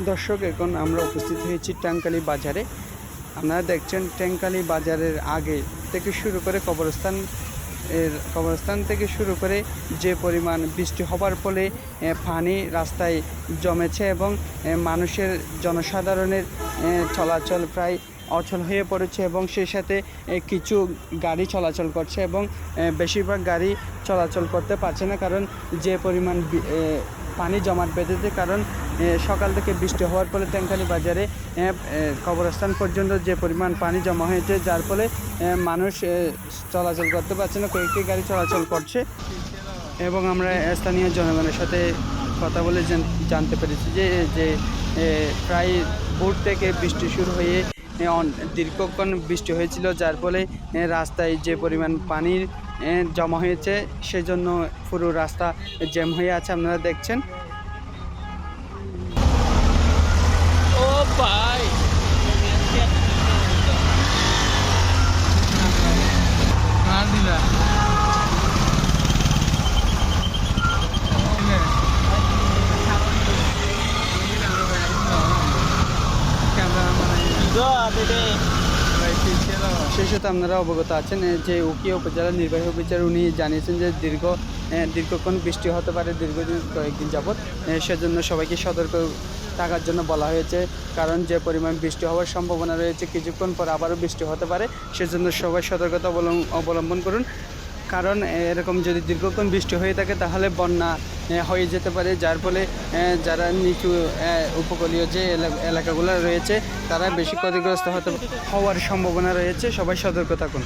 দর্শক, এখন আমরা উপস্থিত হয়েছি ট্যাঙ্কালি বাজারে। আপনারা দেখছেন ট্যাঙ্কালি বাজারের আগে থেকে শুরু করে কবরস্থান থেকে শুরু করে যে পরিমাণ বৃষ্টি হবার ফলে পানি রাস্তায় জমেছে এবং মানুষের জনসাধারণের চলাচল প্রায় অচল হয়ে পড়েছে এবং সেই সাথে কিছু গাড়ি চলাচল করছে এবং বেশিরভাগ গাড়ি চলাচল করতে পারছে না, কারণ যে পরিমাণ পানি জমাট বেঁধেছে। কারণ সকাল থেকে বৃষ্টি হওয়ার ফলে ট্যাঙ্কালি বাজারে কবরস্থান পর্যন্ত যে পরিমাণ পানি জমা হয়েছে, যার ফলে মানুষ চলাচল করতে পারছে না, কয়েকটি গাড়ি চলাচল করছে। এবং আমরা স্থানীয় জনগণের সাথে কথা বলে জানতে পেরেছি যে প্রায় ভোর থেকে বৃষ্টি শুরু হয়ে দীর্ঘক্ষণ বৃষ্টি হয়েছিল, যার ফলে রাস্তায় যে পরিমাণ পানির জমা হয়েছে সেজন্য পুরো রাস্তা জ্যাম হয়ে আছে। আপনারা দেখছেন। ও ভাই সেই সাথে আপনারা অবগত আছেন যে উখিয়া উপজেলার নির্বাহী অফিসার উনি জানিয়েছেন যে দীর্ঘক্ষণ বৃষ্টি হতে পারে, দীর্ঘদিন কয়েকদিন যাবৎ। সেজন্য সবাইকে সতর্ক থাকার জন্য বলা হয়েছে, কারণ যে পরিমাণ বৃষ্টি হওয়ার সম্ভাবনা রয়েছে, কিছুক্ষণ পর আবারও বৃষ্টি হতে পারে। সেজন্য সবাই সতর্কতা অবলম্বন করুন, কারণ এরকম যদি দীর্ঘক্ষণ বৃষ্টি হয়ে থাকে তাহলে বন্যা হয়ে যেতে পারে, যার ফলে যারা নিচু উপকূলীয় যে এলাকাগুলো রয়েছে তারা বেশি ক্ষতিগ্রস্ত হওয়ার সম্ভাবনা রয়েছে। সবাই সতর্ক থাকুন।